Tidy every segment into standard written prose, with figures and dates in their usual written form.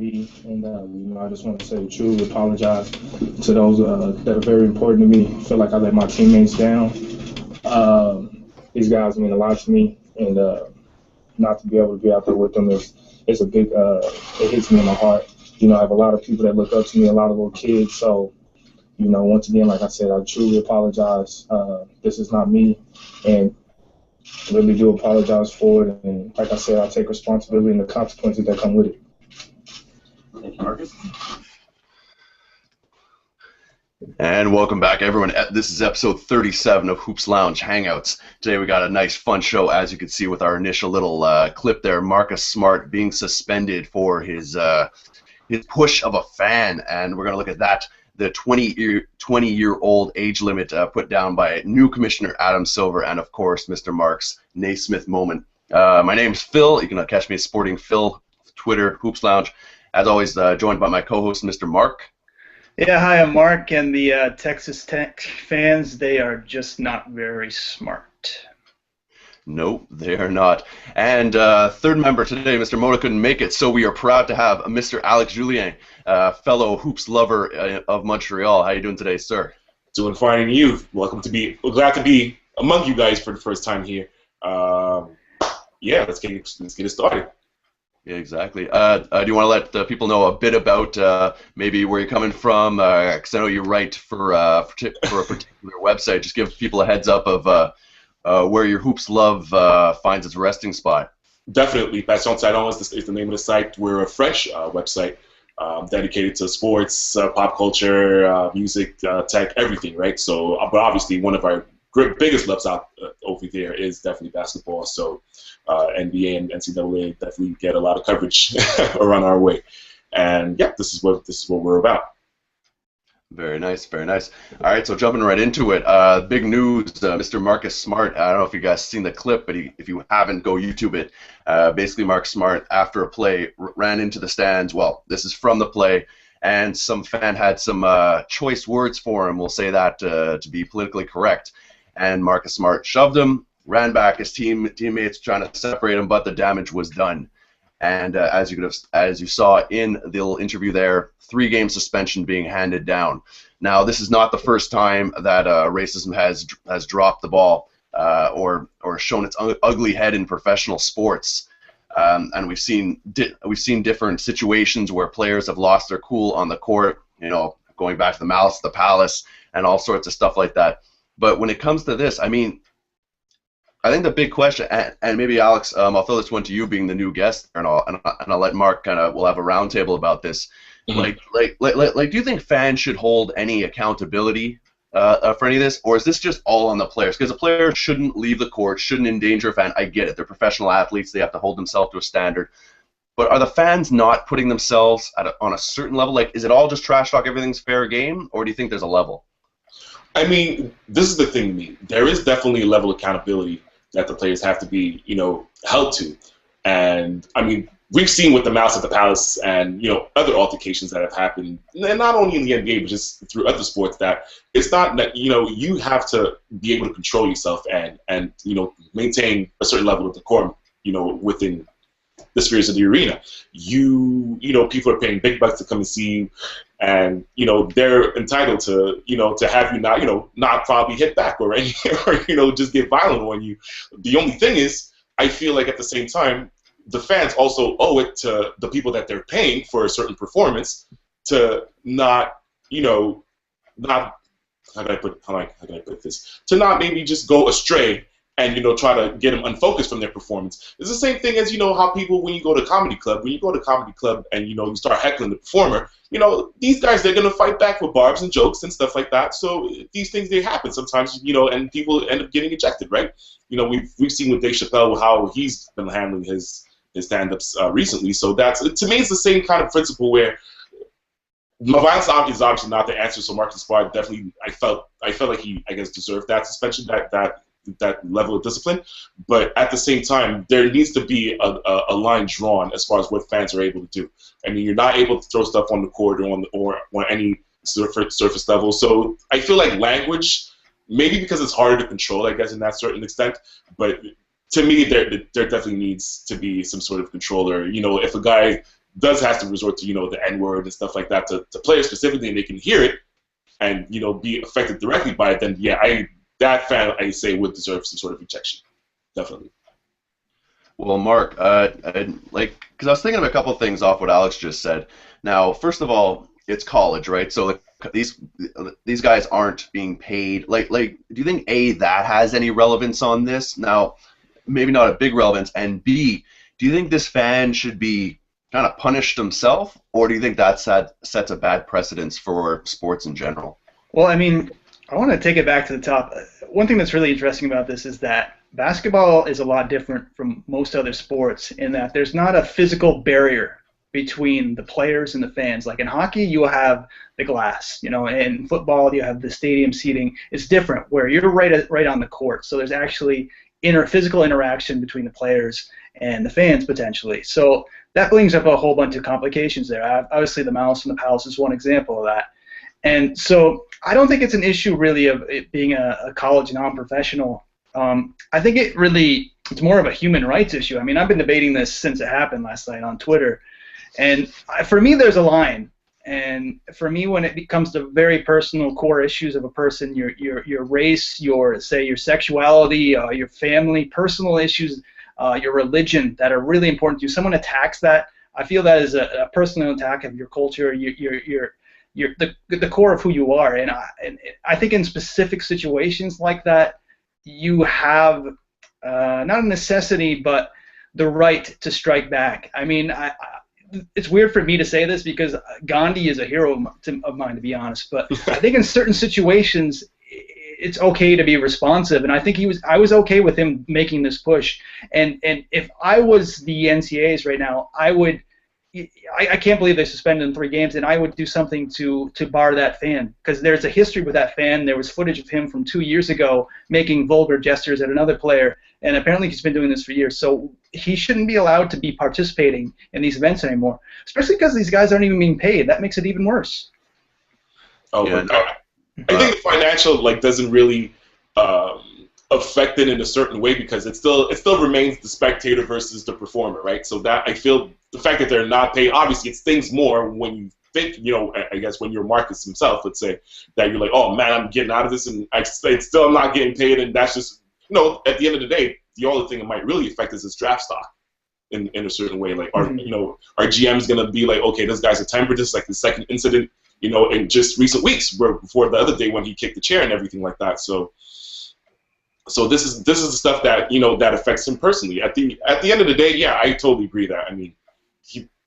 be. And, I just want to say truly apologize to those that are very important to me. I feel like I let my teammates down. These guys mean a lot to me, and not to be able to be out there with them is a big, it hits me in my heart. I have a lot of people that look up to me, a lot of little kids. So, once again, like I said, I truly apologize. This is not me, and really do apologize for it. And like I said, I take responsibility and the consequences that come with it. Thank you, Marcus. And welcome back, everyone. This is episode 37 of Hoops Lounge Hangouts. Today we got a nice, fun show, as you can see with our initial little clip there. Marcus Smart being suspended for his push of a fan, and we're going to look at that. The 20-year-old age limit put down by new commissioner Adam Silver, and of course, Mr. Mark's Naismith moment. My name's Phil. You can catch me at Sporting Phil, Twitter, Hoops Lounge. As always, joined by my co-host, Mr. Mark. Yeah, hi, I'm Mark, and the Texas Tech fans, they are just not very smart. No, they are not. And third member today, Mr. Mota couldn't make it, so we are proud to have Mr. Alex Julien, fellow hoops lover of Montreal. How are you doing today, sir? Doing fine, and you? We're glad to be among you guys for the first time here. Yeah, let's get it started. Yeah, exactly. Do you want to let people know a bit about maybe where you're coming from? Because I know you write for a particular website. Just give people a heads up of where your hoops love finds its resting spot. Definitely. Passion Salon is the name of the site. We're a French website dedicated to sports, pop culture, music, tech, everything, right? So, but obviously one of our biggest loves out over there is definitely basketball. So NBA and NCAA definitely get a lot of coverage around our way. And yeah, this is what we're about. Very nice, very nice. All right, so jumping right into it, big news, Mr. Marcus Smart. I don't know if you guys seen the clip, but if you haven't, go YouTube it. Basically, Mark Smart, after a play, ran into the stands. Well, this is from the play, and some fan had some choice words for him. We'll say that to be politically correct. And Marcus Smart shoved him, ran back. His teammates trying to separate him, but the damage was done. And as you saw in the little interview there, 3-game suspension being handed down. Now, this is not the first time that racism has dropped the ball or shown its ugly head in professional sports. And we've seen different situations where players have lost their cool on the court. Going back to the Malice at the Palace and all sorts of stuff like that. But when it comes to this, I mean, I think the big question, and maybe Alex, I'll throw this one to you, being the new guest, and I'll let Mark we'll have a roundtable about this. Mm-hmm. Like, do you think fans should hold any accountability for any of this, or is this just all on the players? Because a player shouldn't leave the court, shouldn't endanger a fan. I get it; they're professional athletes; they have to hold themselves to a standard. But are the fans not putting themselves on a certain level? Like, is it all just trash talk? Everything's fair game, or do you think there's a level? I mean, this is the thing to me. There is definitely a level of accountability that the players have to be, held to. And, I mean, we've seen with the Mouse at the Palace and, other altercations that have happened, and not only in the NBA, but just through other sports, that it's not that, you have to be able to control yourself and maintain a certain level of decorum, within the spheres of the arena. People are paying big bucks to come and see you, and they're entitled to to have you not probably hit back or just get violent on you. The only thing is, I feel like at the same time, the fans also owe it to the people that they're paying for a certain performance to not how can I put this, to not maybe just go astray and try to get them unfocused from their performance. It's the same thing as how people, when you go to comedy club and you start heckling the performer, these guys, they're gonna fight back with barbs and jokes and stuff like that. So these things, they happen sometimes, and people end up getting ejected, right? We've seen with Dave Chappelle how he's been handling his stand-ups recently. So that's, to me, it's the same kind of principle where violence is obviously not the answer. So Marcus Smart definitely, I felt like he, I guess, deserved that suspension, that level of discipline. But at the same time, there needs to be a line drawn as far as what fans are able to do. I mean, you're not able to throw stuff on the court or on any surface level. So I feel like language, maybe because it's harder to control, I guess, in that certain extent, but to me, there definitely needs to be some sort of control. Or, if a guy does have to resort to, the N-word and stuff like that to players specifically, and they can hear it and, be affected directly by it, then, yeah, that fan, I say, would deserve some sort of rejection. Definitely. Well, Mark, because I was thinking of a couple of things off what Alex just said. Now, first of all, it's college, right? So these guys aren't being paid. Do you think that has any relevance on this? Now, maybe not a big relevance. And B, do you think this fan should be kind of punished himself, or do you think that sets a bad precedence for sports in general? Well, I mean, I want to take it back to the top. One thing that's really interesting about this is that basketball is a lot different from most other sports in that there's not a physical barrier between the players and the fans. Like in hockey, you have the glass, and in football, you have the stadium seating. It's different where you're right on the court. So there's actually physical interaction between the players and the fans potentially. So that brings up a whole bunch of complications there. Obviously, the Malice and the Palace is one example of that. And so I don't think it's an issue really of it being a college non-professional. I think it's more of a human rights issue. I mean, I've been debating this since it happened last night on Twitter. And for me, there's a line. And for me, when it comes to very personal core issues of a person, your race, your sexuality, your family, personal issues, your religion that are really important to you, someone attacks that, I feel that is a personal attack of your culture, the core of who you are. And I think in specific situations like that, you have not a necessity, but the right to strike back. I mean, it's weird for me to say this because Gandhi is a hero of mine, to be honest. But I think in certain situations, it's okay to be responsive, and I think I was okay with him making this push. And if I was the NCAAs right now, I can't believe they suspended him 3 games, and I would do something to bar that fan because there's a history with that fan. There was footage of him from 2 years ago making vulgar gestures at another player, and apparently he's been doing this for years. So he shouldn't be allowed to be participating in these events anymore, especially because these guys aren't even being paid. That makes it even worse. Oh, yeah, I think the financial doesn't really affect it in a certain way because it still remains the spectator versus the performer, right? So that I feel the fact that they're not paid, obviously it stings more when you think, I guess when you're Marcus himself, let's say, that you're like, oh man, I'm getting out of this and it's still I'm not getting paid, and that's just, at the end of the day, the only thing that might really affect is his draft stock in a certain way. Like, our GM is going to be like, okay, this guy's a temper, this is like the second incident, in just recent weeks, before the other day when he kicked the chair and everything like that. So this is the stuff that that affects him personally. At the end of the day, yeah, I totally agree that. I mean,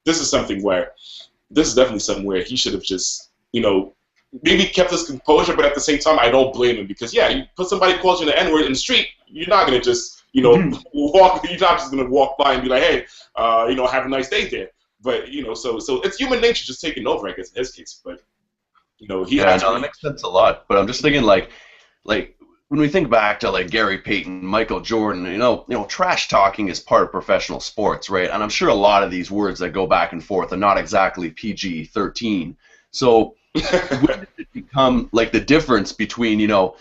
this is definitely something where he should have just maybe kept his composure, but at the same time, I don't blame him because yeah, you put somebody calls you the N-word in the street, you're not gonna just walk. You're not just gonna walk by and be like, hey, have a nice day there. But so it's human nature just taking over, I guess, in his case. But that makes sense a lot. But I'm just thinking like when we think back to like Gary Payton, Michael Jordan, trash talking is part of professional sports, right? And I'm sure a lot of these words that go back and forth are not exactly PG-13. So when did it become like the difference between the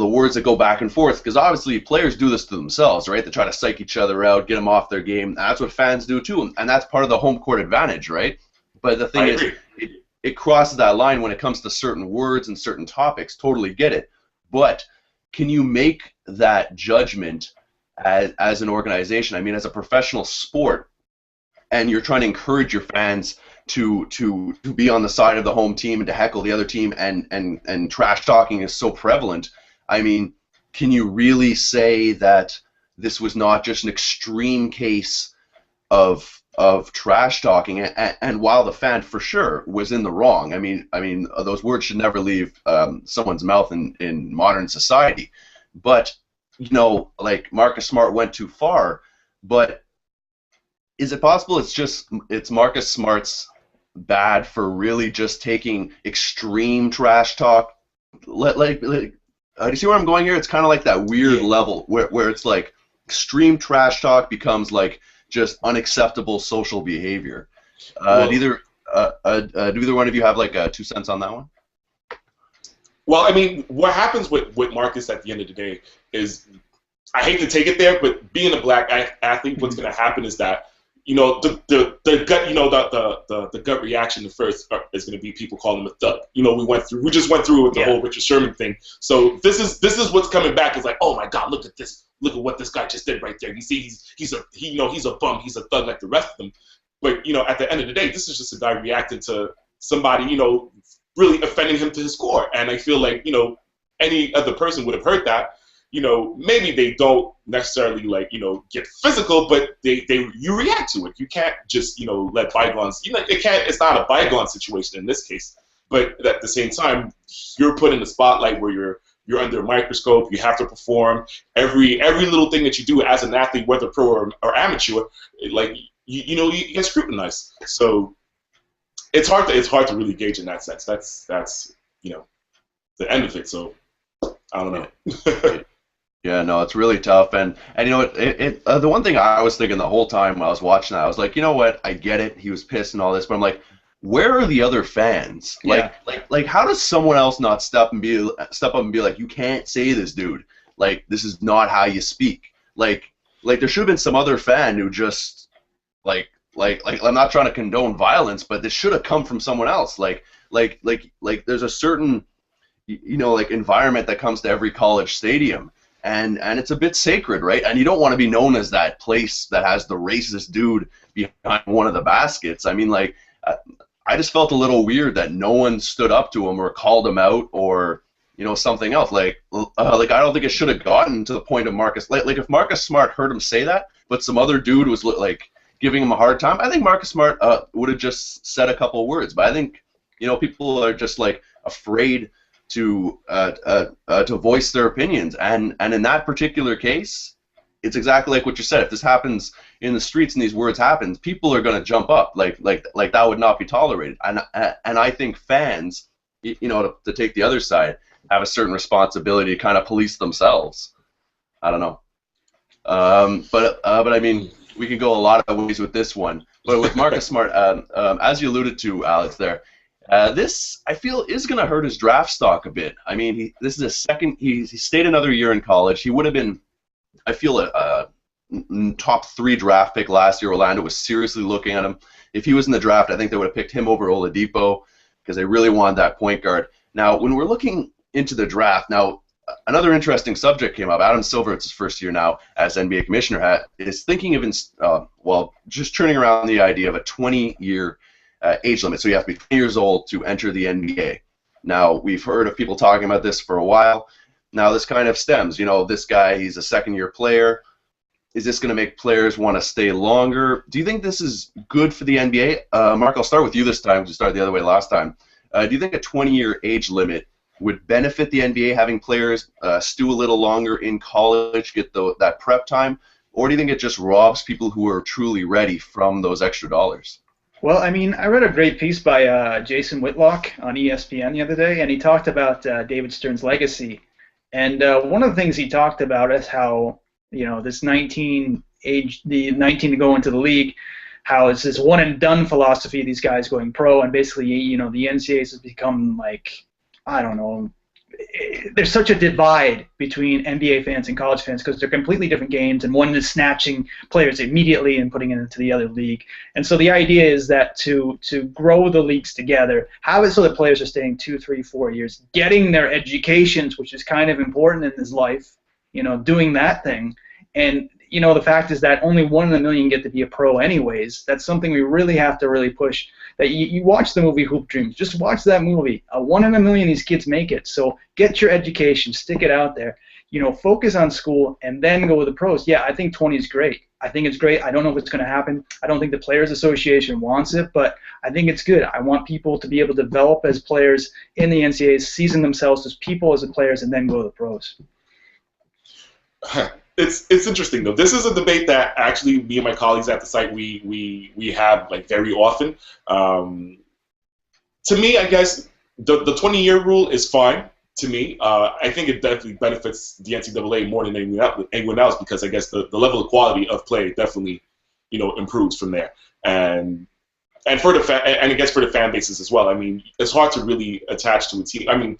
words that go back and forth? Because obviously players do this to themselves, right? They try to psych each other out, get them off their game. That's what fans do too, and that's part of the home court advantage, right? But the thing is, it crosses that line when it comes to certain words and certain topics. Totally get it, but can you make that judgment as an organization? I mean, as a professional sport, and you're trying to encourage your fans to be on the side of the home team and to heckle the other team, and trash talking is so prevalent. I mean, can you really say that this was not just an extreme case of trash talking? And while the fan for sure was in the wrong, I mean those words should never leave someone's mouth in modern society. But like Marcus Smart went too far. But is it possible it's Marcus Smart's bad for really just taking extreme trash talk? Do you see where I'm going here? It's kind of like that weird level where it's like extreme trash talk becomes like just unacceptable social behavior. Do either one of you have like 2 cents on that one? Well, I mean, what happens with Marcus at the end of the day is, I hate to take it there, but being a black athlete, what's going to happen is that you know, the gut, you know, the gut reaction at first is going to be people calling him a thug. You know, we just went through with the whole Richard Sherman thing. So this is what's coming back. It's like, oh my God, look at this. Look at what this guy just did right there. You see, he's a bum. He's a thug like the rest of them. But, you know, at the end of the day, this is just a guy reacting to somebody, you know, really offending him to his core. And I feel like, you know, any other person would have heard that. You know, maybe they don't necessarily, like, you know, get physical, but you react to it. You can't just, you know, let bygones, you know, it's not a bygone situation in this case. But at the same time, you're put in the spotlight where you're under a microscope. You have to perform every little thing that you do as an athlete, whether pro or amateur. Like, you know, you get scrutinized. So it's hard to really gauge in that sense. That's you know, the end of it. So I don't know. Yeah, no, it's really tough, and you know what? The one thing I was thinking the whole time while I was watching that, I was like, you know what? I get it. He was pissed and all this, but I'm like, where are the other fans? Yeah. Like, how does someone else not step up and be like, you can't say this, dude. Like, this is not how you speak. Like there should have been some other fan who just like I'm not trying to condone violence, but this should have come from someone else. Like there's a certain, you know, like, environment that comes to every college stadium. And it's a bit sacred, right? And you don't want to be known as that place that has the racist dude behind one of the baskets. I mean, like, I just felt a little weird that no one stood up to him or called him out or, you know, something else. Like I don't think it should have gotten to the point of Marcus. Like if Marcus Smart heard him say that, but some other dude was like giving him a hard time, I think Marcus Smart would have just said a couple words. But I think, you know, people are just like afraid to voice their opinions, and in that particular case, it's exactly like what you said. If this happens in the streets and these words happen, people are going to jump up. Like that would not be tolerated. And I think fans, you know, to take the other side, have a certain responsibility to kind of police themselves. I don't know, but I mean, we could go a lot of ways with this one. But with Marcus Smart, as you alluded to, Alex, there. This, I feel, is going to hurt his draft stock a bit. I mean, this is his second. He stayed another year in college. He would have been, I feel, a top 3 draft pick last year. Orlando was seriously looking at him. If he was in the draft, I think they would have picked him over Oladipo because they really wanted that point guard. Now, when we're looking into the draft, now another interesting subject came up. Adam Silver, it's his first year now as NBA commissioner, is thinking of, just turning around the idea of a 20-year age limit, so you have to be 20 years old to enter the NBA. Now, we've heard of people talking about this for a while. Now, this kind of stems, you know, this guy, he's a second-year player. Is this going to make players want to stay longer? Do you think this is good for the NBA? Mark, I'll start with you this time because we started the other way last time. Do you think a 20-year age limit would benefit the NBA, having players stew a little longer in college, get that prep time? Or do you think it just robs people who are truly ready from those extra dollars? Well, I mean, I read a great piece by Jason Whitlock on ESPN the other day, and he talked about David Stern's legacy. And one of the things he talked about is how, you know, this 19 to go into the league, how it's this one and done philosophy, these guys going pro, and basically, you know, the NCAA has become like, I don't know, there's such a divide between NBA fans and college fans because they're completely different games, and one is snatching players immediately and putting it into the other league. And so the idea is that to grow the leagues together, have it so that players are staying 2, 3, 4 years, getting their educations, which is kind of important in his life, you know, doing that thing. And, you know, the fact is that only 1 in a million get to be a pro anyways. That's something we really have to really push. That you watch the movie Hoop Dreams. Just watch that movie. 1 in a million these kids make it. So get your education. Stick it out there. You know, focus on school and then go with the pros. Yeah, I think 20 is great. I think it's great. I don't know if it's going to happen. I don't think the Players Association wants it, but I think it's good. I want people to be able to develop as players in the NCAA, season themselves as people, as the players, and then go to the pros. It's interesting though. This is a debate that actually me and my colleagues at the site we have like very often. To me, I guess the 20-year rule is fine. To me, I think it definitely benefits the NCAA more than anyone else because I guess the level of quality of play definitely, you know, improves from there. And for the I guess for the fan bases as well. I mean, it's hard to really attach to a team. I mean,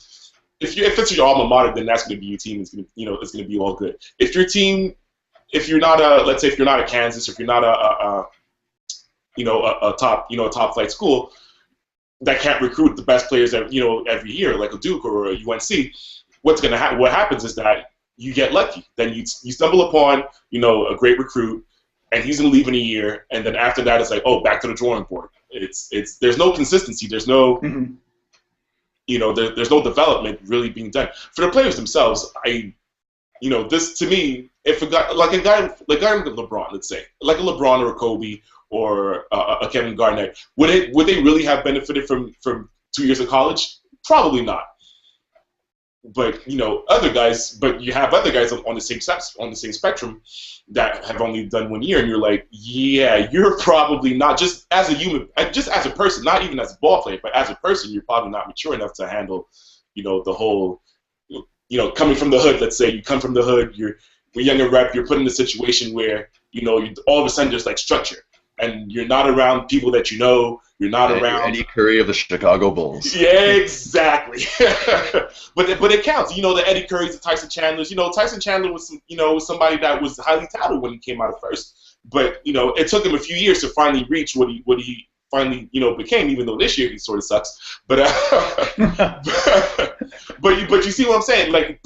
if it's your alma mater, then that's going to be your team. It's going to, you know, it's going to be all good. If your team, if you're not a, let's say if you're not a Kansas, or if you're not a top flight school that can't recruit the best players every year, like a Duke or a UNC. What happens is that you get lucky. Then you stumble upon a great recruit, and he's gonna leave in a year, and then after that it's like, oh, back to the drawing board. There's no consistency. There's no there's no development really being done for the players themselves. This to me, if a guy like LeBron, let's say, like a LeBron or a Kobe or a Kevin Garnett, would they really have benefited from 2 years of college? Probably not. But other guys. But you have other guys on the same spectrum that have only done 1 year, and you're like, yeah, you're probably not, just as a human, just as a person, not even as a ball player, but as a person, you're probably not mature enough to handle, the whole, coming from the hood. Let's say you come from the hood, you're young and rep, you're put in a situation where all of a sudden there's like structure, and you're not around people that you're not around Eddie Curry of the Chicago Bulls. Yeah, exactly. but it counts. The Eddie Currys, the Tyson Chandlers. Tyson Chandler was somebody that was highly touted when he came out at first. But it took him a few years to finally reach what he finally became. Even though this year he sort of sucks. But but you see what I'm saying? Like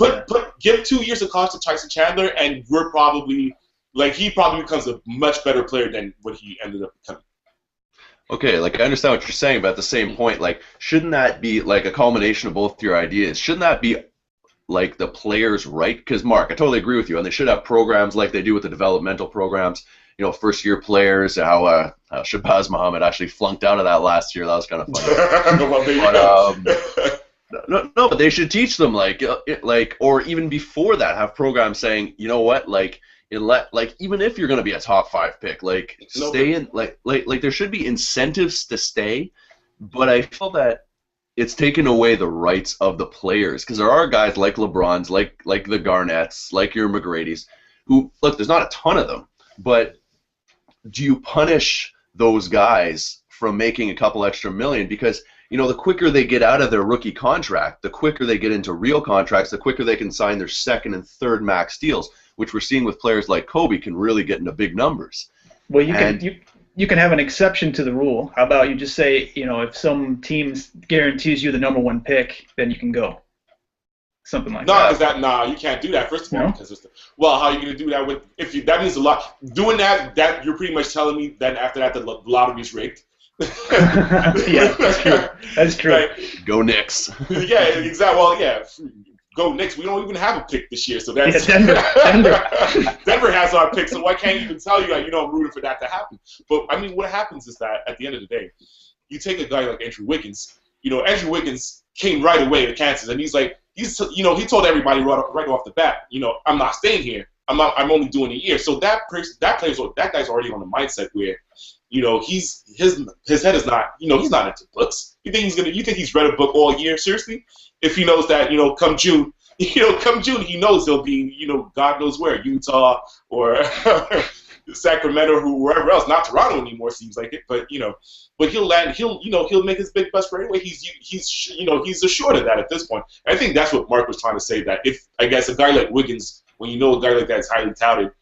give 2 years of college to Tyson Chandler, and we're probably he probably becomes a much better player than what he ended up becoming. Okay, I understand what you're saying, but at the same point, shouldn't that be a culmination of both your ideas? Shouldn't that be the players' right? Because Mark, I totally agree with you, and they should have programs like they do with the developmental programs. First-year players. How Shabazz Muhammad actually flunked out of that last year. That was kind of funny. No, but they should teach them or even before that, have programs saying, you know what, even if you're going to be a top 5 pick, stay in, there should be incentives to stay, but I feel that it's taken away the rights of the players, because there are guys like LeBrons, like the Garnetts, like your McGrady's, who, look, there's not a ton of them, but do you punish those guys from making a couple extra million? Because the quicker they get out of their rookie contract, the quicker they get into real contracts, the quicker they can sign their second and third max deals, which we're seeing with players like Kobe can really get into big numbers. Well, you can have an exception to the rule. How about you just say, if some team guarantees you the #1 pick, then you can go. Something like that. No, you can't do that. First of all, because how are you going to do that that means a lot. Doing that you're pretty much telling me that after that the lottery's rigged. Yeah, that's true. That's true. Right. Go Knicks. Yeah, exactly. Well, yeah. Go Knicks. We don't even have a pick this year, so that's Denver. Denver has our pick, so I can't even tell you. I'm rooting for that to happen. But I mean, what happens is that at the end of the day, you take a guy like Andrew Wiggins. Andrew Wiggins came right away to Kansas, and he told everybody right off the bat, I'm not staying here. I'm only doing a year. So that guy's already on the mindset where, his head is not, he's not into books. You think he's read a book all year? Seriously? If he knows that, come June, he knows he'll be, God knows where, Utah or Sacramento or wherever else, not Toronto anymore, seems like it, but he'll land, he'll make his big bust right away. He's assured of that at this point. And I think that's what Mark was trying to say, that if, I guess, a guy like Wiggins, when a guy like that is highly touted,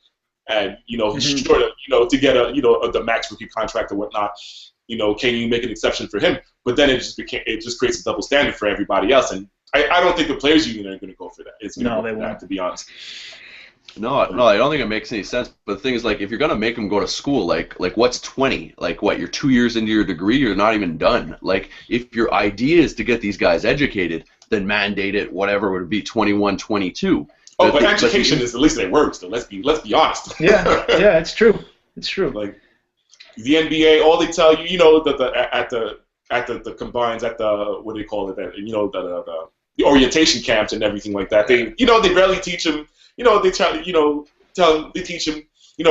and he's sure to get the max rookie contract or whatnot, can you make an exception for him? But then it just creates a double standard for everybody else, and I don't think the players union are going to go for that. They won't, to be honest. No, I don't think it makes any sense. But the thing is, if you're going to make them go to school, what's 20? You're 2 years into your degree, you're not even done. If your idea is to get these guys educated, then mandate it, whatever would be 21, 22. Oh, but education is the least of their words, though. Let's be honest. Yeah, it's true. It's true. The NBA, all they tell you, at the combines, at the, what do they call it? The orientation camps and everything like that. They barely teach them. They they teach them.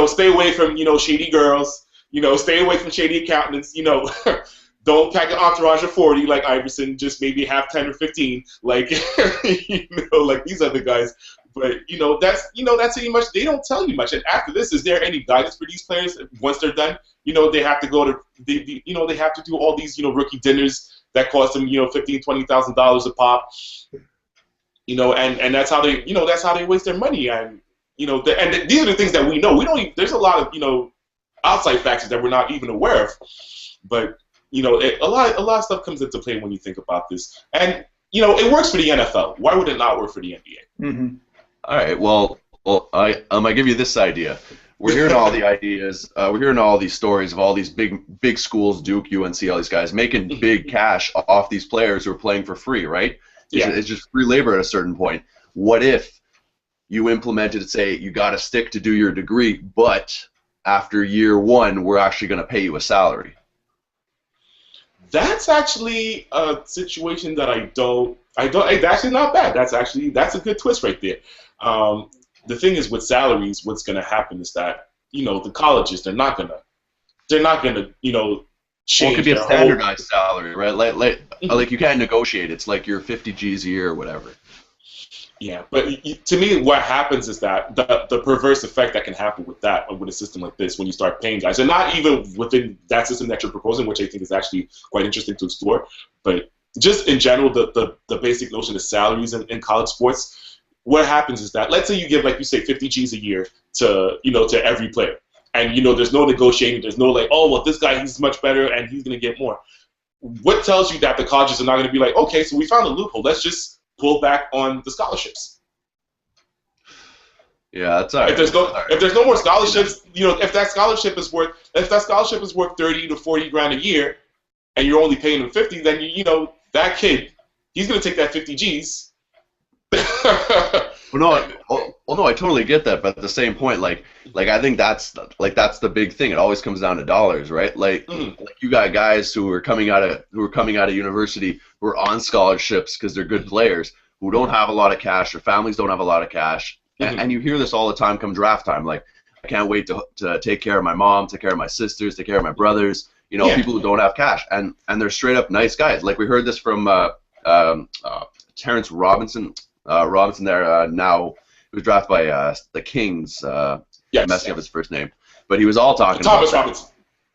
Stay away from shady girls. Stay away from shady accountants. Don't pack an entourage of 40 like Iverson. Just maybe have 10 or 15. Like these other guys. But that's pretty much. They don't tell you much. And after this, is there any guidance for these players once they're done? They have to go to they have to do all these rookie dinners that cost them $15,000-$20,000 a pop. And that's how they waste their money. And and these are the things that we know. We don't. There's a lot of outside factors that we're not even aware of. But you know, a lot of stuff comes into play when you think about this, and you know, it works for the NFL. Why would it not work for the NBA? Mm-hmm. All right. Well, I give you this idea. We're hearing all the ideas. We're hearing all these stories of all these big schools, Duke, UNC, all these guys making big cash off these players who are playing for free, right? Yeah. It's just free labor at a certain point. What if you implemented it, say you got to stick to do your degree, but after year one, we're actually going to pay you a salary? That's actually a situation that I don't. It's actually not bad. That's a good twist right there. The thing is, with salaries, what's going to happen is that, you know, the colleges, they're not gonna you know, change. Well, it could be a their standardized salary, right? Like you can't negotiate. It's like your 50 G's a year or whatever. Yeah, but to me, what happens is that the perverse effect that can happen with a system like this, when you start paying guys, and not even within that system that you're proposing, which I think is actually quite interesting to explore, but just in general, the basic notion of salaries in college sports, what happens is that, let's say you give, like you say, 50 G's a year to every player, and you know there's no negotiating, there's no like, oh well, this guy, he's much better and he's gonna get more. What tells you that the colleges are not gonna be like, okay, so we found a loophole, let's just pull back on the scholarships? Yeah, that's all right. If there's no more scholarships, you know, if that scholarship is worth 30 to 40 grand a year, and you're only paying him 50, then you know that kid, he's gonna take that 50 G's. No, I totally get that, but at the same point, like I think that's the big thing. It always comes down to dollars, right? Like you got guys who are coming out of university who are on scholarships because they're good players who don't have a lot of cash, their families don't have a lot of cash, and you hear this all the time come draft time. Like, I can't wait to take care of my mom, take care of my sisters, take care of my brothers. You know, people who don't have cash, and they're straight up nice guys. Like we heard this from Terrence Robinson. Robinson there now, he was drafted by the Kings. Yes, messing up his first name, but he was all talking Thomas about Robinson.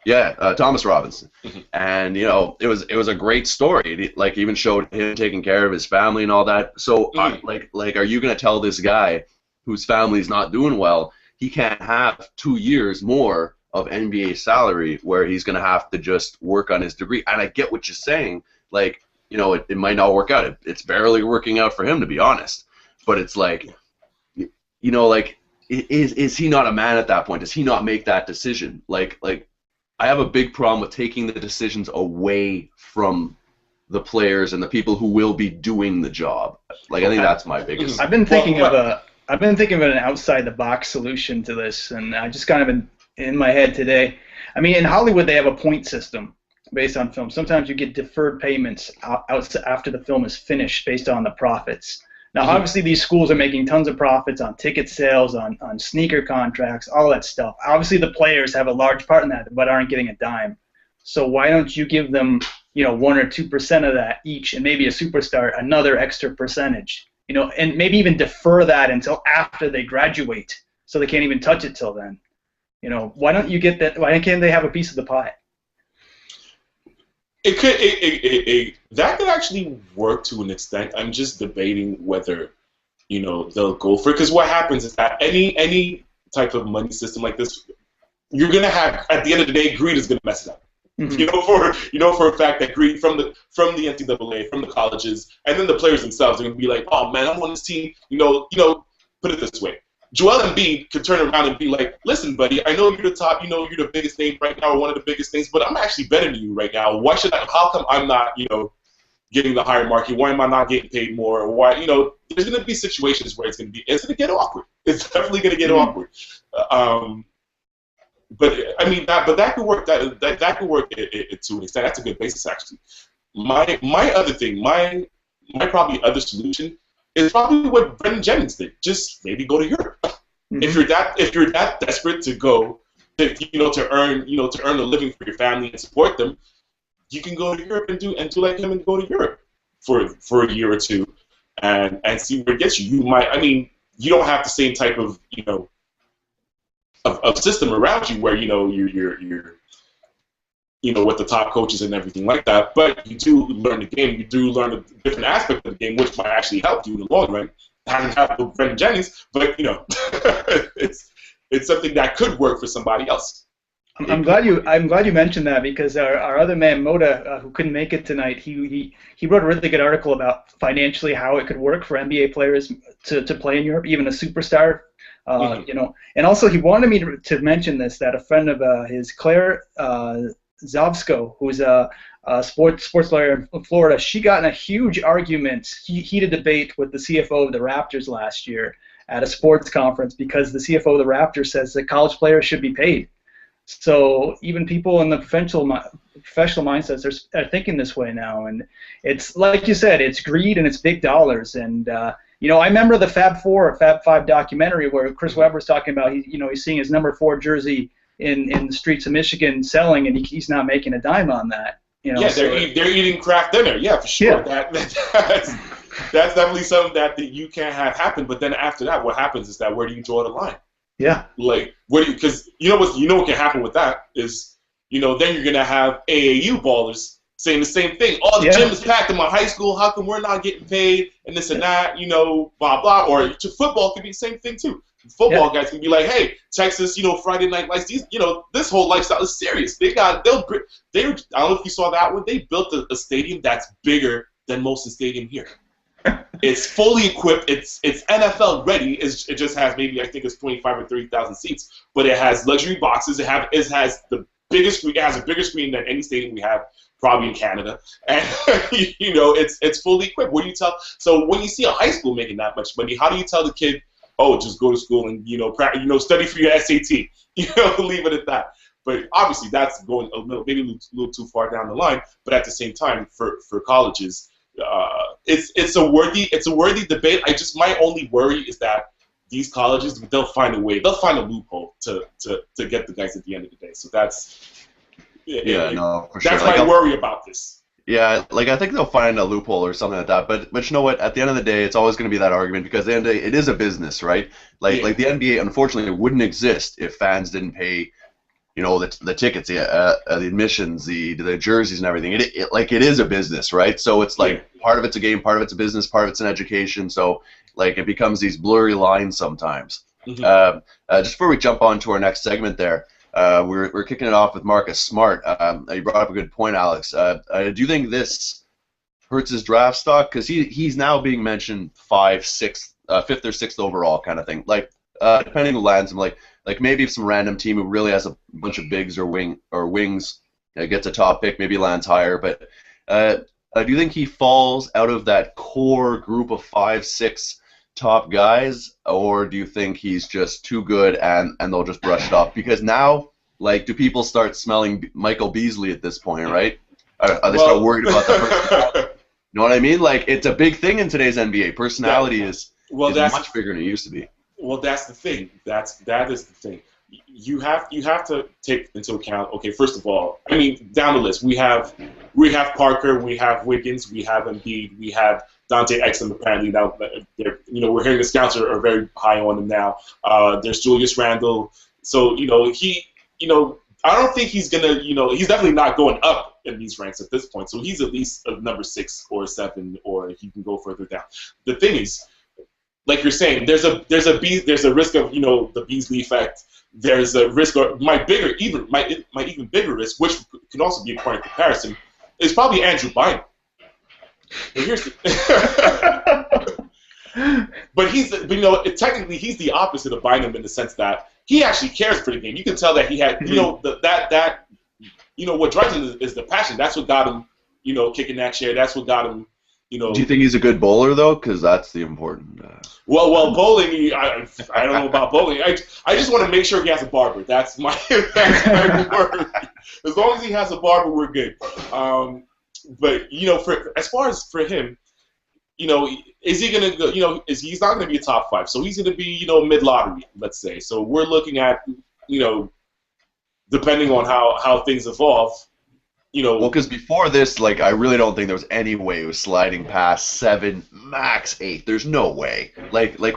Yeah, Thomas Robinson, and you know it was a great story. Like even showed him taking care of his family and all that. So like, are you gonna tell this guy whose family's not doing well he can't have 2 years more of NBA salary where he's gonna have to just work on his degree? And I get what you're saying, like. You know, it might not work out. It's barely working out for him, to be honest. But it's like, you know, like, is he not a man at that point? Does he not make that decision? Like I have a big problem with taking the decisions away from the players and the people who will be doing the job. Like, I think that's my biggest. I've been thinking of an outside the box solution to this, and I just kind of in my head today. I mean, in Hollywood they have a point system based on film. Sometimes you get deferred payments out after the film is finished based on the profits. Now, obviously, these schools are making tons of profits on ticket sales, on sneaker contracts, all that stuff. Obviously, the players have a large part in that, but aren't getting a dime. So why don't you give them, you know, 1 or 2% of that each, and maybe a superstar another extra percentage, you know, and maybe even defer that until after they graduate, so they can't even touch it till then. You know, why don't you get that? Why can't they have a piece of the pie? That could actually work to an extent. I'm just debating whether, you know, they'll go for it. Because what happens is that any type of money system like this, you're gonna have, at the end of the day, greed is gonna mess it up. You know for a fact that greed from the NCAA, from the colleges, and then the players themselves are gonna be like, oh man, I'm on this team. You know, put it this way. Joel Embiid could turn around and be like, listen, buddy, I know you're the top, you know, you're the biggest name right now, or one of the biggest things, but I'm actually better than you right now. How come I'm not, you know, getting the higher market? Why am I not getting paid more? Or why, you know, there's going to be situations where it's going to get awkward. It's definitely going to get awkward. But I mean, that could work. That could work to an extent. That's a good basis, actually. My other thing, my probably other solution is probably what Brendan Jennings did. Just maybe go to Europe. If you're that desperate to go, to earn a living for your family and support them, you can go to Europe and do like him and go to Europe for a year or two and see where it gets you. You don't have the same type of of system around you where you're with the top coaches and everything like that, but you do learn the game. You do learn a different aspect of the game, which might actually help you in the long run. Hasn't happened with Brendan Jennings, but it's something that could work for somebody else. I'm glad you mentioned that, because our other man Moda, who couldn't make it tonight, he wrote a really good article about financially how it could work for NBA players to play in Europe, even a superstar. And also he wanted me to mention this, that a friend of his, Claire Zavsko, who's a sports lawyer in Florida, she got in a huge argument, heated debate with the CFO of the Raptors last year at a sports conference, because the CFO of the Raptors says that college players should be paid. So even people in the professional mindsets are thinking this way now, and it's like you said, it's greed and it's big dollars. And I remember the Fab Four or Fab Five documentary where Chris Webber's talking about he's seeing his number 4 jersey in the streets of Michigan selling, and he's not making a dime on that. They're eating craft dinner. Yeah, for sure. Yeah. That's definitely something that you can't have happen. But then after that, what happens is that where do you draw the line? Yeah. Like, because what can happen with that is, then you're gonna have AAU ballers saying the same thing. Oh, the gym is packed in my high school. How come we're not getting paid? And this and that, blah blah. Or football could be the same thing too. Football guys can be like, hey, Texas, Friday night lights. These, this whole lifestyle is serious. I don't know if you saw that one. They built a stadium that's bigger than most of the stadium here. It's fully equipped. It's NFL ready. It just has maybe, I think it's 25 or 30,000 seats, but it has luxury boxes. It has the biggest screen. It has a bigger screen than any stadium we have, probably in Canada. And it's fully equipped. What do you tell? So when you see a high school making that much money, how do you tell the kid, oh, just go to school and study for your SAT? Leave it at that. But obviously that's going maybe a little too far down the line. But at the same time, for colleges, it's a worthy debate. My only worry is that these colleges, they'll find a way, they'll find a loophole to get the guys at the end of the day. So that's for sure. That's my worry about this. Yeah, I think they'll find a loophole or something like that. But you know what? At the end of the day, it's always going to be that argument, because at the end of the day, it is a business, right? Like the NBA, unfortunately, wouldn't exist if fans didn't pay, the tickets, the admissions, the jerseys and everything. It is a business, right? So it's part of it's a game, part of it's a business, part of it's an education. So it becomes these blurry lines sometimes. Mm-hmm. Just before we jump on to our next segment there, we're kicking it off with Marcus Smart. You brought up a good point, Alex. Do you think this hurts his draft stock? Because he's now being mentioned 5th, 5th or 6th overall kind of thing. Depending who lands him, maybe if some random team who really has a bunch of bigs or wings gets a top pick, maybe lands higher. But do you think he falls out of that core group of 5, 6 top guys, or do you think he's just too good and they'll just brush it off? Because now, do people start smelling Michael Beasley at this point, right? Are they start worried about the personality? You know what I mean? It's a big thing in today's NBA. Personality is much bigger than it used to be. Well, that's the thing. That is the thing. You have to take into account. Okay, first of all, down the list we have Parker, we have Wiggins, we have Embiid, we have Dante Exum. Apparently now, we're hearing the scouts are very high on him now. There's Julius Randle. So I don't think he's gonna. He's definitely not going up in these ranks at this point. So he's at least a number 6 or 7, or he can go further down. The thing is, like you're saying, there's a risk of the Beasley effect. There's a risk, or my even bigger risk, which can also be a point of comparison, is probably Andrew Bynum. And here's technically he's the opposite of Bynum in the sense that he actually cares for the game. You can tell that he had what drives him is the passion. That's what got him kicking that chair. That's what got him. Do you think he's a good bowler though? Because that's the important. Well, bowling. I don't know about bowling. I just want to make sure he has a barber. That's my word. As long as he has a barber, we're good. But as far as for him, is he gonna go? He's not gonna be a top 5, so he's gonna be mid lottery, let's say. So we're looking at depending on how things evolve. Well, because before this, I really don't think there was any way it was sliding past 7, max 8. There's no way.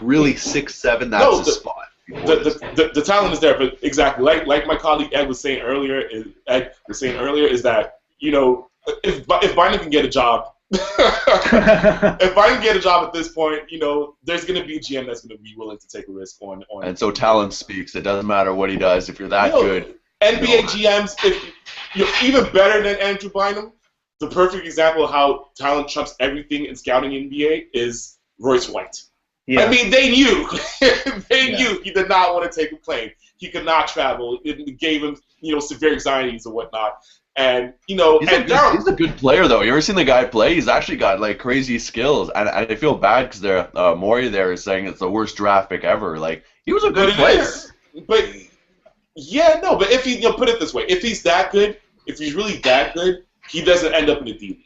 Really 6, 7. That's the spot. The talent is there, but exactly like my colleague Ed was saying earlier. Is that if Bynum can get a job, if Bynum can get a job at this point, there's going to be a GM that's going to be willing to take a risk on. And so talent speaks. It doesn't matter what he does. If you're that good. NBA GMs, if even better than Andrew Bynum, the perfect example of how talent trumps everything in scouting in NBA is Royce White. Yeah. I mean, they knew. They knew he did not want to take a plane. He could not travel. It gave him, severe anxieties and whatnot. And, he's a good player, though. You ever seen the guy play? He's actually got, like, crazy skills. And I feel bad because Maury there is saying it's the worst draft pick ever. Like, he was a good player. But if he, put it this way. If he's that good, if he's really that good, he doesn't end up in the D League.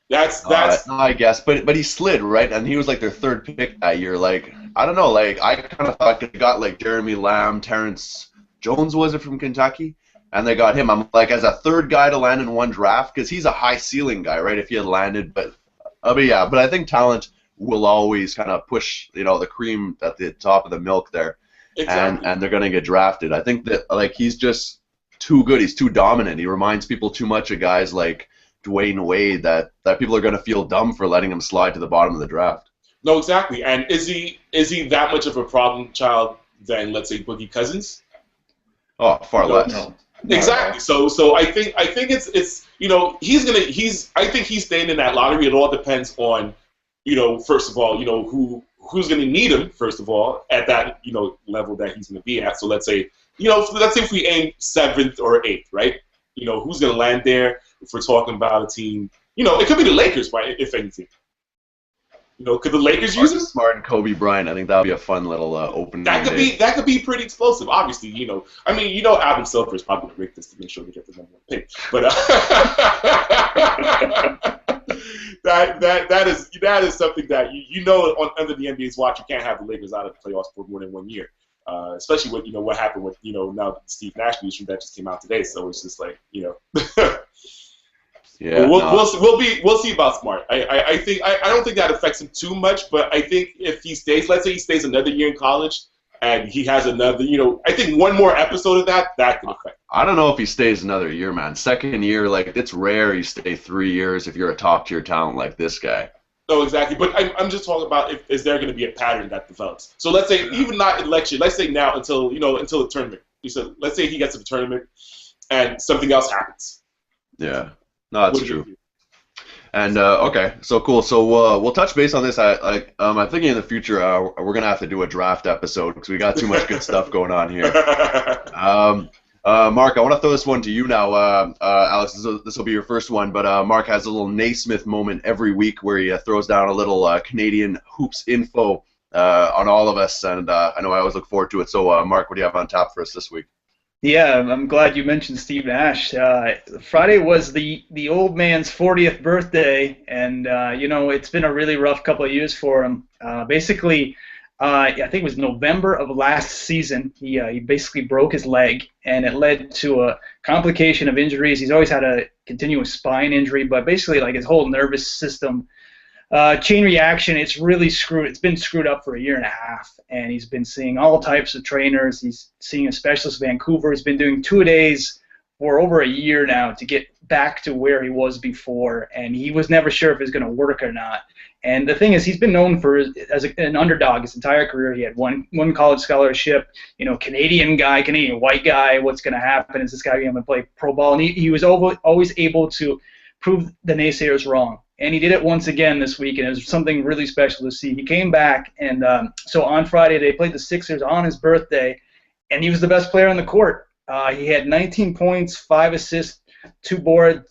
That's I guess, but he slid, right? And he was like their third pick that year. Like, I don't know, like I kind of thought they got like Jeremy Lamb, Terrence Jones, was it, from Kentucky? And they got him. I'm like, as a third guy to land in one draft, because he's a high ceiling guy, right? If he had landed, but I think talent will always kind of push, the cream at the top of the milk there. Exactly. And they're gonna get drafted. I think that like he's just too good. He's too dominant. He reminds people too much of guys like Dwayne Wade that people are going to feel dumb for letting him slide to the bottom of the draft. No, exactly. And is he that much of a problem child than, let's say, Boogie Cousins? Oh, far less. No. Exactly. So I think it's I think he's staying in that lottery. It all depends on, first of all, who's going to need him, first of all, at that, level that he's going to be at. So let's say if we aim 7th or 8th, right? Who's going to land there? If we're talking about a team, it could be the Lakers, right? If anything, could the Lakers use him? Smart and Kobe Bryant. I think that would be a fun little opening. That could be pretty explosive. Obviously, Adam Silver is probably going to break this to make sure they get the #1 pick. But that is something that under the NBA's watch, you can't have the Lakers out of the playoffs for more than 1 year. Especially with what happened with now Steve Nash news that just came out today, so it's just like yeah. We'll see about Smart. I don't think that affects him too much, but I think if he stays, let's say he stays another year in college and he has another, I think one more episode of that could affect. I don't know if he stays another year, man. Second year, like it's rare you stay 3 years if you're a top tier talent like this guy. No, exactly. But I'm just talking about is there going to be a pattern that develops. So let's say even not election. Let's say now until the tournament. Let's say he gets to the tournament and something else happens. Yeah, no, that's true. And okay, so cool. So we'll touch base on this. I'm thinking in the future we're gonna have to do a draft episode because we got too much good stuff going on here. Mark, I want to throw this one to you now. Alex, this will be your first one, but Mark has a little Naismith moment every week where he throws down a little Canadian hoops info on all of us, and I know I always look forward to it. So, Mark, what do you have on tap for us this week? Yeah, I'm glad you mentioned Steve Nash. Friday was the old man's 40th birthday, and it's been a really rough couple of years for him. Basically, I think it was November of last season. He basically broke his leg, and it led to a complication of injuries. He's always had a continuous spine injury, but basically, like his whole nervous system, chain reaction, it's really screwed. It's been screwed up for a year and a half, and he's been seeing all types of trainers. He's seeing a specialist in Vancouver. He's been doing 2-a-days for over a year now to get back to where he was before, and he was never sure if it was going to work or not. And the thing is, he's been known as an underdog his entire career. He had one college scholarship, Canadian white guy. What's going to happen? Is this guy going to play pro ball? And he was always able to prove the naysayers wrong. And he did it once again this week, and it was something really special to see. He came back, and so on Friday they played the Sixers on his birthday, and he was the best player on the court. He had 19 points, 5 assists, 4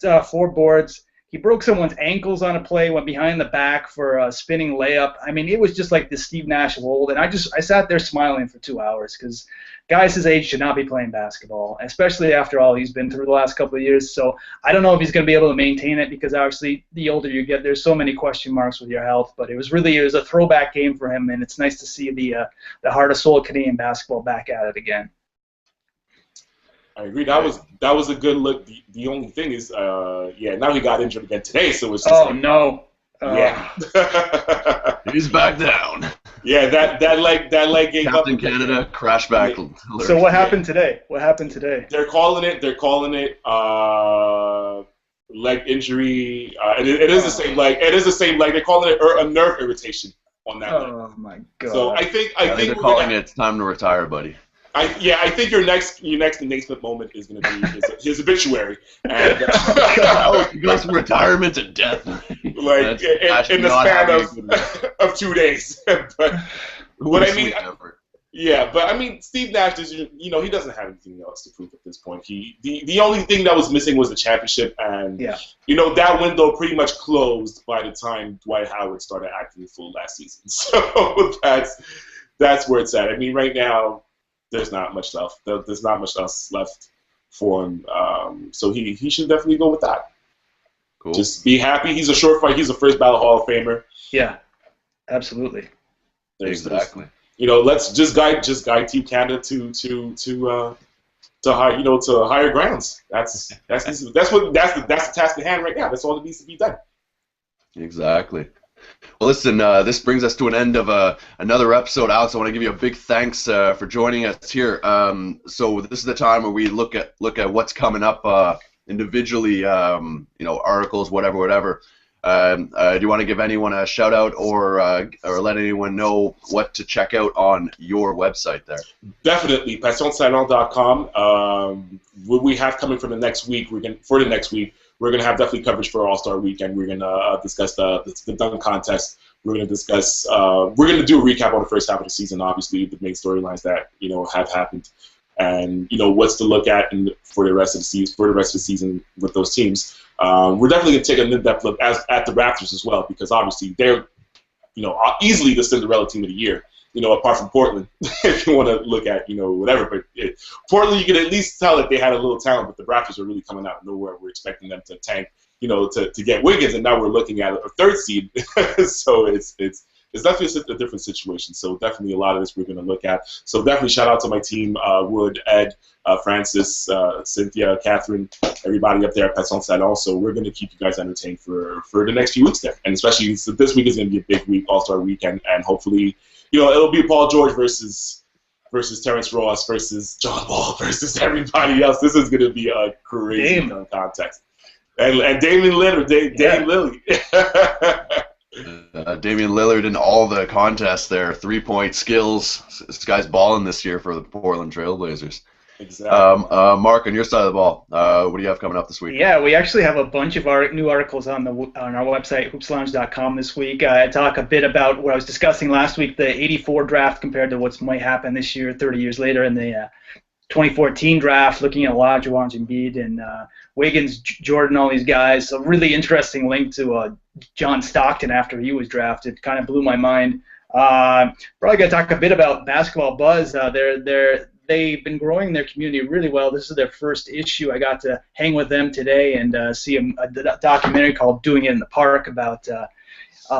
boards. He broke someone's ankles on a play, went behind the back for a spinning layup. I mean, it was just like the Steve Nash of old, and I sat there smiling for 2 hours because guys his age should not be playing basketball, especially after all he's been through the last couple of years. So I don't know if he's going to be able to maintain it because obviously the older you get, there's so many question marks with your health. But it was a throwback game for him, and it's nice to see the heart and soul of Canadian basketball back at it again. I agree. That was a good look. The only thing is, now he got injured again today, so it's just no. Yeah. He's back down. Yeah, that leg gave up. Captain Canada crash back. So what happened today? What happened today? They're calling it leg injury. It is the same leg. It is the same leg. They're calling it a nerve irritation on that leg. Oh my God. So I think they're calling it. It's time to retire, buddy. I think your next Naismith moment is going to be his obituary, and he goes from retirement to death, like in the span of 2 days. but I mean, yeah, but I mean, Steve Nash is, he doesn't have anything else to prove at this point. The only thing that was missing was the championship, and that window pretty much closed by the time Dwight Howard started acting the fool last season. So that's where it's at. I mean, right now there's not much left. There's not much else left for him. So he should definitely go with that. Cool. Just be happy. He's a surefire. He's a first ballot Hall of Famer. Yeah, absolutely. Exactly. Let's just guide Team Canada to higher grounds. That's the task at hand right now. That's all that needs to be done. Exactly. Well, listen, this brings us to an end of another episode. Alex, I want to give you a big thanks for joining us here. So this is the time where we look at what's coming up individually, articles, whatever. Do you want to give anyone a shout out or let anyone know what to check out on your website there? Definitely, passionsalon.com. What we have coming for the next week, we're going to have definitely coverage for All-Star Weekend. We're going to discuss the dunk contest. We're going to discuss. We're going to do a recap on the first half of the season. Obviously, the main storylines that have happened, and what's to look at for the rest of the season with those teams. We're definitely going to take an in-depth look at the Raptors as well, because obviously they're easily the Cinderella team of the year. Apart from Portland, if you want to look at, whatever. But Portland, you can at least tell that they had a little talent, but the Raptors are really coming out of nowhere. We're expecting them to tank, to get Wiggins, and now we're looking at a third seed. So it's definitely a different situation. So definitely a lot of this we're going to look at. So definitely shout out to my team, Wood, Ed, Francis, Cynthia, Catherine, everybody up there at Passion Salon. So we're going to keep you guys entertained for the next few weeks there. And especially this week is going to be a big week, All-Star Weekend, and hopefully it'll be Paul George versus Terrence Ross versus John Wall versus everybody else. This is going to be a crazy contest. And Damian Lillard, Dame Lily. Damian Lillard in all the contests there, 3-point skills. This guy's balling this year for the Portland Trailblazers. Exactly. Mark, on your side of the ball, what do you have coming up this week? Yeah, we actually have a bunch of new articles on our website, hoopslounge.com, this week. I talk a bit about what I was discussing last week, the '84 draft compared to what might happen this year, 30 years later, in the 2014 draft, looking at Olajuwon, Embiid, and Wiggins, Jordan, all these guys. So really interesting link to John Stockton after he was drafted. Kind of blew my mind. Probably going to talk a bit about Basketball Buzz. They've been growing their community really well. This is their first issue. I got to hang with them today and see a documentary called Doing It in the Park about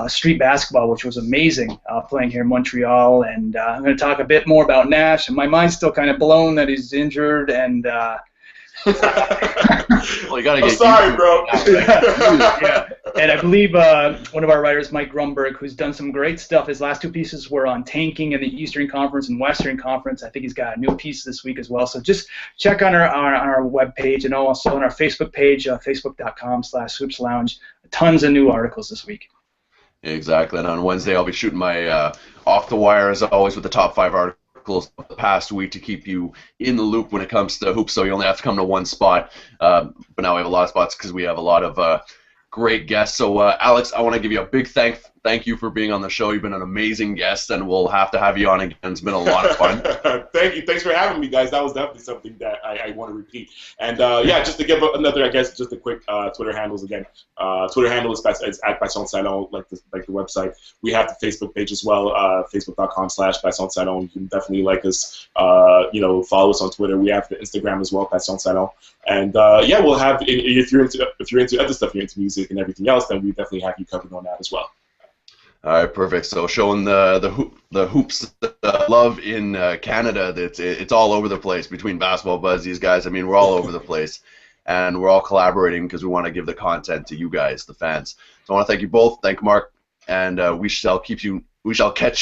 street basketball, which was amazing, playing here in Montreal. And I'm going to talk a bit more about Nash. And my mind's still kind of blown that he's injured. And well, you gotta get sorry, bro. Yeah. And I believe one of our writers, Mike Grumberg, who's done some great stuff. His last two pieces were on tanking in the Eastern Conference and Western Conference. I think he's got a new piece this week as well. So just check on our webpage and also on our Facebook page, facebook.com/hoopslounge. Tons of new articles this week. Exactly. And on Wednesday, I'll be shooting my off the wire as always with the top 5 articles of the past week to keep you in the loop when it comes to hoops. So you only have to come to one spot. But now we have a lot of spots because we have a lot of great guests. So Alex, I want to give you a big thank you for being on the show. You've been an amazing guest, and we'll have to have you on again. It's been a lot of fun. Thank you. Thanks for having me, guys. That was definitely something that I want to repeat. And just to give another, I guess, just a quick Twitter handles again. Twitter handle is at Passion Salon, like the website. We have the Facebook page as well, facebook.com/Passion Salon. You can definitely like us, follow us on Twitter. We have the Instagram as well, Passion Salon. And we'll have, if you're into other stuff, you're into music and everything else, then we definitely have you covered on that as well. All right, perfect. So showing the hoops love in Canada, that it's all over the place between Basketball Buzz, these guys. I mean, we're all over the place, and we're all collaborating because we want to give the content to you guys, the fans. So I want to thank you both. Thank Mark, and we shall catch you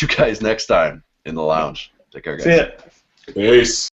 guys next time in the lounge. Take care, guys. See ya. Peace.